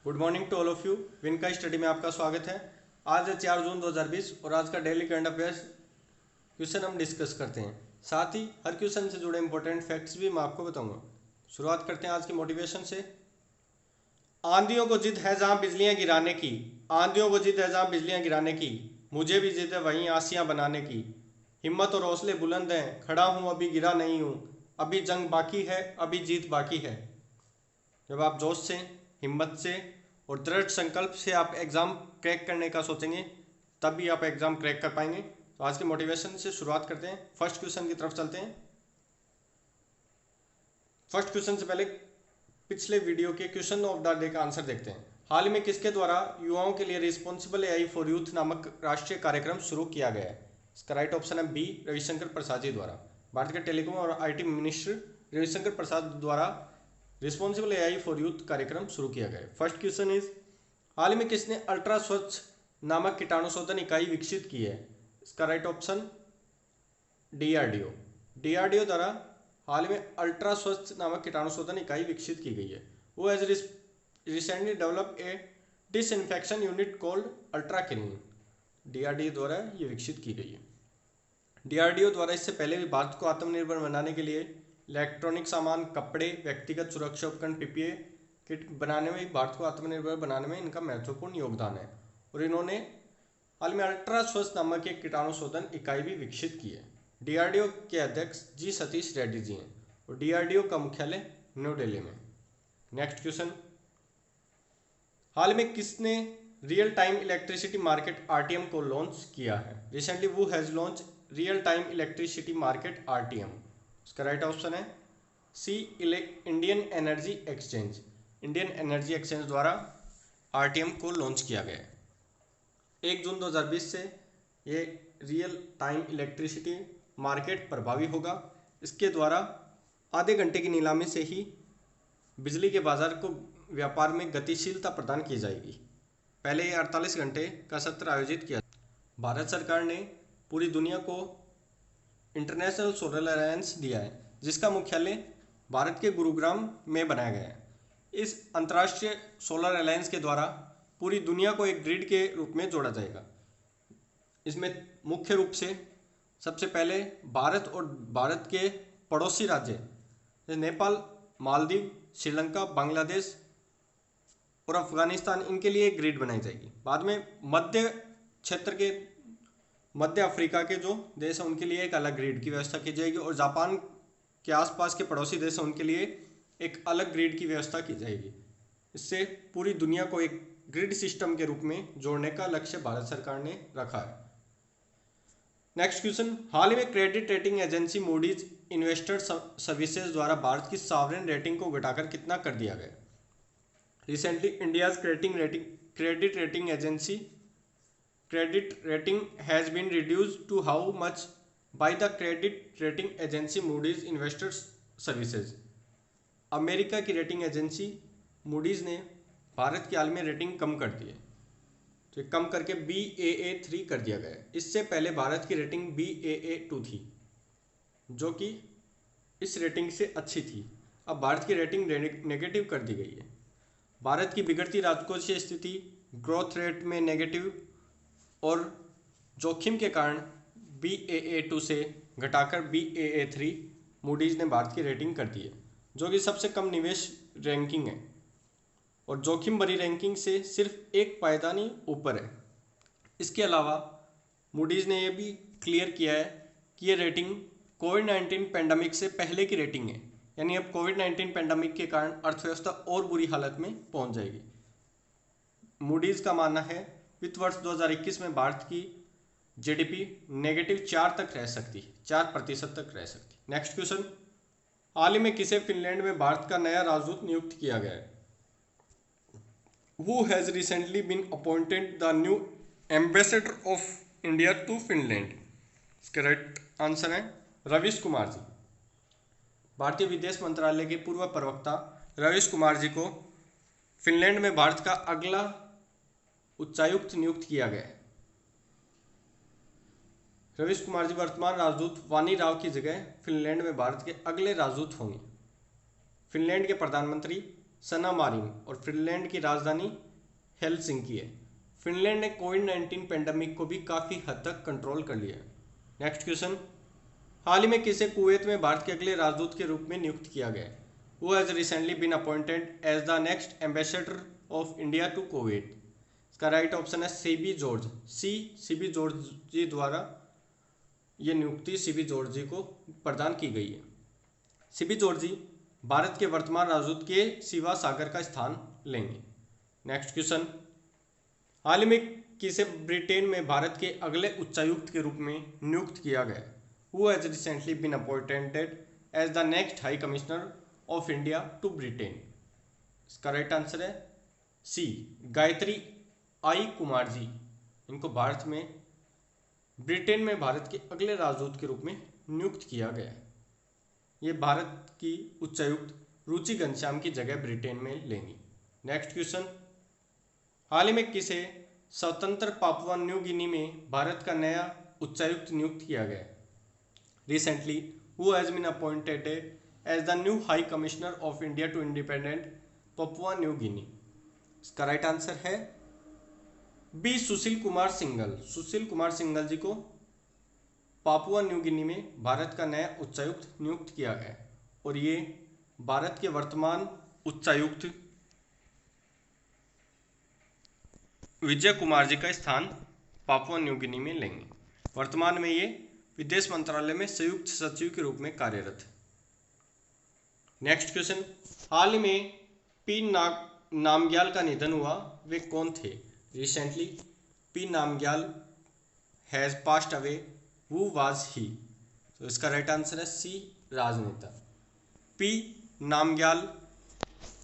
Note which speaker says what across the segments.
Speaker 1: Good morning to all of you. विनका study में आपका स्वागत है। आज है 4 जून 2020 और आज का डेली करंट अफेयर्स क्वेश्चन हम डिस्कस करते हैं। साथ ही हर क्वेश्चन से जुड़े इंपॉर्टेंट फैक्ट्स भी मैं आपको बताऊंगा। शुरुआत करते हैं आज की मोटिवेशन से। आंधियों को जिद है जहां बिजलियां गिराने की, आंधियों को जिद है जहां बिजलियां गिराने की, मुझे भी जिद है वहीं आसियां बनाने की। हिम्मत और हौसले बुलंद हैं, खड़ा हूं अभी गिरा नहीं हूं, अभी जंग बाकी है, अभी जीत बाकी है। जब आप जोश से, हिम्मत से और दृढ़ संकल्प से आप एग्ज़ाम क्रैक करने का सोचेंगे तब भी आप एग्ज़ाम क्रैक कर पाएंगे। तो आज के मोटिवेशन से शुरुआत करते हैं। फर्स्ट क्वेश्चन की तरफ चलते हैं। फर्स्ट क्वेश्चन से पहले पिछले वीडियो के क्वेश्चन ऑफ द डे का आंसर देखते हैं। हाल ही में किसके द्वारा युवाओं के लिए रिस्पॉन्सिबल एआई फॉर यूथ नामक राष्ट्रीय कार्यक्रम शुरू किया गया है? इसका राइट ऑप्शन है बी, रविशंकर प्रसाद जी द्वारा। भारत के टेलीकॉम और आईटी मिनिस्टर रविशंकर प्रसाद द्वारा रिस्पॉन्सिबल एआई फॉर यूथ कार्यक्रम शुरू किया गया है। फर्स्ट क्वेश्चन इज, हाल ही में किसने अल्ट्रा स्वच्छ नामक कीटाणुशोधन इकाई विकसित की है? इसका राइट ऑप्शन डीआरडीओ। डीआरडीओ द्वारा हाल ही में अल्ट्रा स्वच्छ नामक कीटाणुशोधन इकाई विकसित की गई है। वो has recently develop a disinfection unit called ultra clean. DRDO द्वारा ये विकसित की गई है। डीआरडीओ द्वारा इससे पहले भी भारत को आत्मनिर्भर बनाने के लिए इलेक्ट्रॉनिक सामान, कपड़े, व्यक्तिगत सुरक्षा उपकरण, पीपीए किट बनाने में, भारत को आत्मनिर्भर बनाने में इनका महत्वपूर्ण योगदान है। और इन्होंने हाल में अल्ट्रा स्वच्छ नामक एक कीटाणुशोधन इकाई भी विकसित की है। डीआरडीओ के अध्यक्ष जी सतीश रेड्डी जी हैं और डीआरडीओ का मुख्यालय न्यू दिल्ली में। नेक्स्ट क्वेश्चन, हाल में किसने real time electricity market RTM को लॉन्च किया है? रिसेंटली वो has launch real time electricity market RTM. उसका राइट ऑप्शन है C, Indian energy exchange. Indian energy exchange द्वारा आरटीएम को लॉन्च किया गया है। 1 जून 2020 से ये रियल टाइम इलेक्ट्रिसिटी मार्केट प्रभावी होगा। इसके द्वारा आधे घंटे की नीलामी से ही बिजली के बाजार को व्यापार में गतिशीलता प्रदान की जाएगी। पहले ये 48 घंटे का सत्र आयोजित किया। भारत सरकार ने पूरी दुनिया को इंटरनेशनल सोलर अलायंस दिया है, जिसका मुख्यालय भारत के गुरुग्राम में बनाया गया है। इस अंतर्राष्ट्रीय सोलर अलायंस के द्वारा पूरी दुनिया को एक ग्रिड के रूप में जोड़ा जाएगा। इसमें मुख्य रूप से सबसे पहले भारत और भारत के पड़ोसी राज्य नेपाल, मालदीव, श्रीलंका, बांग्लादेश और अफगानिस्तान, इनके लिए एक ग्रिड बनाई जाएगी। बाद में मध्य क्षेत्र के, मध्य अफ्रीका के जो देश हैं उनके लिए एक अलग ग्रिड की व्यवस्था की जाएगी और जापान के आसपास के पड़ोसी देश हैं उनके लिए एक अलग ग्रिड की व्यवस्था की जाएगी। इससे पूरी दुनिया को एक ग्रिड सिस्टम के रूप में जोड़ने का लक्ष्य भारत सरकार ने रखा है। नेक्स्ट क्वेश्चन, हाल ही में credit rating agency Moody's investor services द्वारा भारत की सॉवरेन रेटिंग को घटाकर कितना कर दिया गया? Recently India's credit rating agency credit rating has been reduced to how much by the credit rating agency Moody's Investors Services। America की रेटिंग एजेंसी मूडीज ने भारत की हाल में रेटिंग कम कर दी है, तो कम करके Baa3 कर दिया गया है। इससे पहले भारत की रेटिंग Baa2 थी, जो कि इस रेटिंग से अच्छी थी। अब भारत की रेटिंग नेगेटिव कर दी गई है। भारत की बिगड़ती राजकोषीय स्थिति, ग्रोथ रेट में नेगेटिव और जोखिम के कारण Baa2 से घटाकर Baa3 मूडीज ने भारत की रेटिंग कर दी है, जो कि सबसे कम निवेश रैंकिंग है और जोखिम भरी रैंकिंग से सिर्फ एक पायदानी ऊपर है। इसके अलावा मूडीज ने यह भी क्लियर किया है कि ये रेटिंग कोविड-19 पेंडेमिक से पहले की रेटिंग है, यानी अब कोविड-19 पेंडेमिक के कारण अर्थव्यवस्था और बुरी हालत में पहुंच जाएगी। मूडीज का मानना है वित्त वर्ष 2021 में भारत की जीडीपी -4 तक रह सकती है, 4% तक रह सकती है। नेक्स्ट क्वेश्चन, हाल ही में किसे फिनलैंड में भारत का नया राजदूत नियुक्त किया गया है? Who has recently been appointed the new ambassador of India to Finland? इसका राइट आंसर है रवीश कुमार जी। भारतीय विदेश मंत्रालय के पूर्व प्रवक्ता रवीश कुमार जी को फिनलैंड में भारत का अगला उच्चायुक्त नियुक्त किया गया है। रवीश कुमार जी वर्तमान राजदूत वानी राव की जगह फिनलैंड में भारत के अगले राजदूत होंगे। फिनलैंड के प्रधानमंत्री सना मारिन और फिनलैंड की राजधानी हेलसिंकी है। फिनलैंड ने कोविड-19 पेंडेमिक को भी काफ़ी हद तक कंट्रोल कर लिया है। नेक्स्ट क्वेश्चन, हाल ही में किसे कुवैत में भारत के अगले राजदूत के रूप में नियुक्त किया गया है? Who has recently been appointed as the next ambassador of India to Kuwait? इसका राइट ऑप्शन है सीबी जॉर्ज। सीबी जॉर्ज जी द्वारा ये नियुक्ति सीबी जॉर्ज जी को प्रदान की गई है। सीबी जॉर्ज जी भारत के वर्तमान राजदूत के शिवा सागर का स्थान लेंगे। नेक्स्ट क्वेश्चन, हाल ही में किसे ब्रिटेन में भारत के अगले उच्चायुक्त के रूप में नियुक्त किया गया? Who has recently been appointed as the next high commissioner of India to Britain? इसका राइट आंसर है सी, गायत्री आई कुमार जी। इनको भारत में ब्रिटेन में भारत के अगले राजदूत के रूप में नियुक्त किया गया है। ये भारत की उच्चायुक्त रुचि घनश्याम की जगह ब्रिटेन में लेंगी। नेक्स्ट क्वेश्चन, हाल ही में किसे स्वतंत्र पापुआ न्यू गिनी में भारत का नया उच्चायुक्त नियुक्त किया गया? Recently who has been appointed as the new high commissioner of India to independent Papua New Guinea? इसका राइट आंसर है बी, सुशील कुमार सिंघल। सुशील कुमार सिंघल जी को पापुआ न्यू गिनी में भारत का नया उच्चायुक्त नियुक्त किया गया और ये भारत के वर्तमान उच्चायुक्त विजय कुमार जी का स्थान पापुआ न्यू गिनी में लेंगे। वर्तमान में ये विदेश मंत्रालय में संयुक्त सचिव के रूप में कार्यरत है। नेक्स्ट क्वेश्चन, हाल ही में पी नामग्याल का निधन हुआ, वे कौन थे? Recently P Namgyal has passed away, who was ही? तो इसका राइट आंसर है सी, राजनेता। पी नामग्याल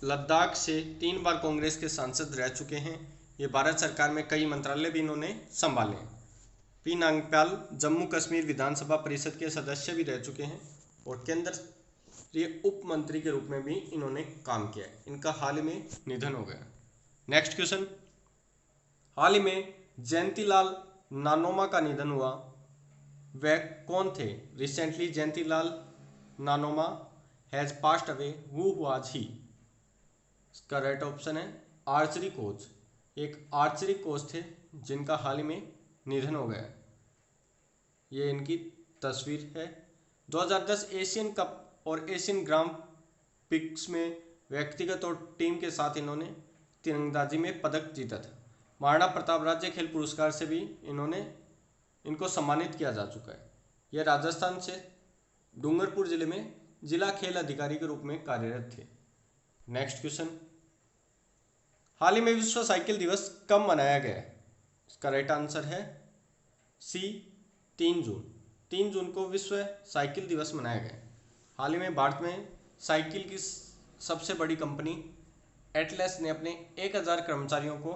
Speaker 1: लद्दाख से 3 बार कांग्रेस के सांसद रह चुके हैं। ये भारत सरकार में कई मंत्रालय भी इन्होंने संभाले हैं। पी नामग्याल जम्मू कश्मीर विधानसभा परिषद के सदस्य भी रह चुके हैं और केंद्रीय उप मंत्री के रूप में भी इन्होंने काम किया है। इनका हाल ही में निधन हो गया। नेक्स्ट क्वेश्चन, हाल ही में जयंतीलाल नानोमा का निधन हुआ, वह कौन थे? Recently Jayantilal Nanoma has passed away, who was he? इसका राइट ऑप्शन है आर्चरी कोच। एक आर्चरी कोच थे जिनका हाल ही में निधन हो गया। ये इनकी तस्वीर है। 2010 एशियन कप और एशियन ग्राम प्रिक्स में व्यक्तिगत और टीम के साथ इन्होंने तीरंदाजी में पदक जीता था। महाराणा प्रताप राज्य खेल पुरस्कार से भी इनको सम्मानित किया जा चुका है। यह राजस्थान से डूंगरपुर जिले में जिला खेल अधिकारी के रूप में कार्यरत थे। नेक्स्ट क्वेश्चन, हाल ही में विश्व साइकिल दिवस कब मनाया गया है? इसका राइट आंसर है सी, 3 जून। 3 जून को विश्व साइकिल दिवस मनाया गया है। हाल ही में भारत में साइकिल की सबसे बड़ी कंपनी एटलस ने अपने 1000 कर्मचारियों को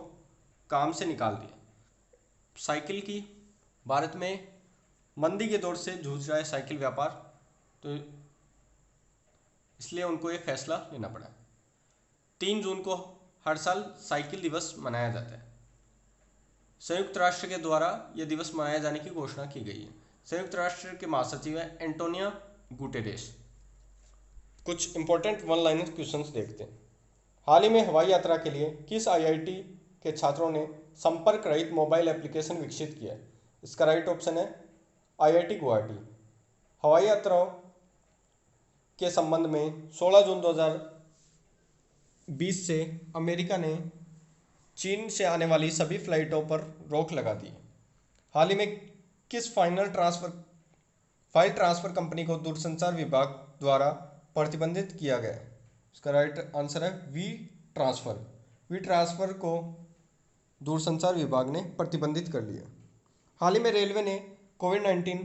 Speaker 1: काम से निकाल दिया। साइकिल की भारत में मंदी के दौर से जूझ रहा है साइकिल व्यापार, तो इसलिए उनको ये फैसला लेना पड़ा। 3 जून को हर साल साइकिल दिवस मनाया जाता है। संयुक्त राष्ट्र के द्वारा यह दिवस मनाए जाने की घोषणा की गई है। संयुक्त राष्ट्र के महासचिव है एंटोनियो गुटेरेस। कुछ इंपॉर्टेंट वन लाइनर क्वेश्चंस देखते हैं। हाल ही में हवाई यात्रा के लिए किस आईआईटी के छात्रों ने संपर्क रहित मोबाइल एप्लीकेशन विकसित किया है? इसका राइट ऑप्शन है आईआईटी गुवाहाटी। हवाई यात्राओं के संबंध में 16 जून 2020 से अमेरिका ने चीन से आने वाली सभी फ्लाइटों पर रोक लगा दी। हाल ही में किस फाइल ट्रांसफर कंपनी को दूरसंचार विभाग द्वारा प्रतिबंधित किया गया है? इसका राइट आंसर है वी ट्रांसफर को दूरसंचार विभाग ने प्रतिबंधित कर लिया। हाल ही में रेलवे ने कोविड-19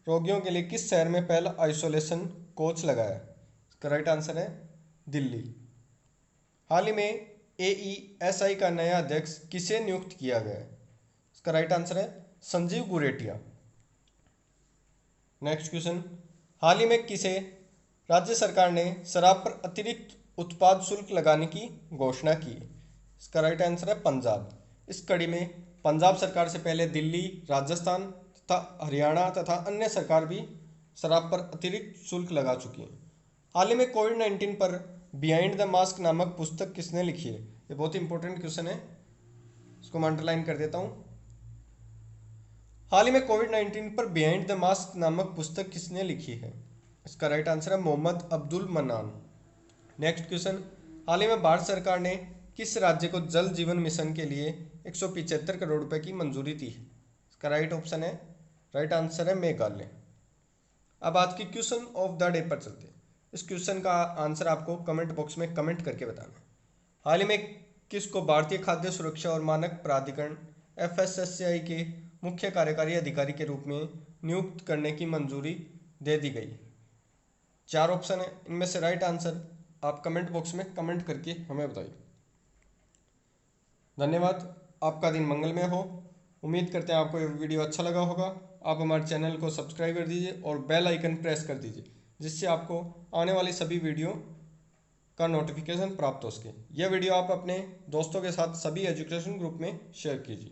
Speaker 1: रोगियों के लिए किस शहर में पहला आइसोलेशन कोच लगाया है? इसका राइट आंसर है दिल्ली। हाल ही में AESI का नया अध्यक्ष किसे नियुक्त किया गया है? इसका राइट आंसर है संजीव गुरेटिया। नेक्स्ट क्वेश्चन, हाल ही में किसे राज्य सरकार ने शराब पर अतिरिक्त उत्पाद शुल्क लगाने की घोषणा की? इसका राइट आंसर है पंजाब। इस कड़ी में पंजाब सरकार से पहले दिल्ली, राजस्थान तथा हरियाणा तथा अन्य सरकार भी शराब पर अतिरिक्त शुल्क लगा चुकी हैं। हाल ही में कोविड-19 पर बिहाइंड द मास्क नामक पुस्तक किसने लिखी है? ये बहुत इंपॉर्टेंट क्वेश्चन है, इसको मैं अंडरलाइन कर देता हूँ। हाल ही में कोविड-19 पर बिहाइंड द मास्क नामक पुस्तक किसने लिखी है? इसका राइट आंसर है मोहम्मद अब्दुल मन्नान। नेक्स्ट क्वेश्चन, हाल ही में भारत सरकार ने किस राज्य को जल जीवन मिशन के लिए 175 करोड़ रुपए की मंजूरी दी है? इसका राइट आंसर है मेघालय। अब आज की क्वेश्चन ऑफ द डे पर चलते हैं। इस क्वेश्चन का आंसर आपको कमेंट बॉक्स में कमेंट करके बताना है। हाल ही में किसको भारतीय खाद्य सुरक्षा और मानक प्राधिकरण FSSAI के मुख्य कार्यकारी अधिकारी के रूप में नियुक्त करने की मंजूरी दे दी गई? 4 ऑप्शन है, इनमें से राइट आंसर आप कमेंट बॉक्स में कमेंट करके हमें बताइए। धन्यवाद, आपका दिन मंगलमय हो। उम्मीद करते हैं आपको ये वीडियो अच्छा लगा होगा। आप हमारे चैनल को सब्सक्राइब कर दीजिए और बेल आइकन प्रेस कर दीजिए, जिससे आपको आने वाली सभी वीडियो का नोटिफिकेशन प्राप्त हो सके। यह वीडियो आप अपने दोस्तों के साथ सभी एजुकेशन ग्रुप में शेयर कीजिए।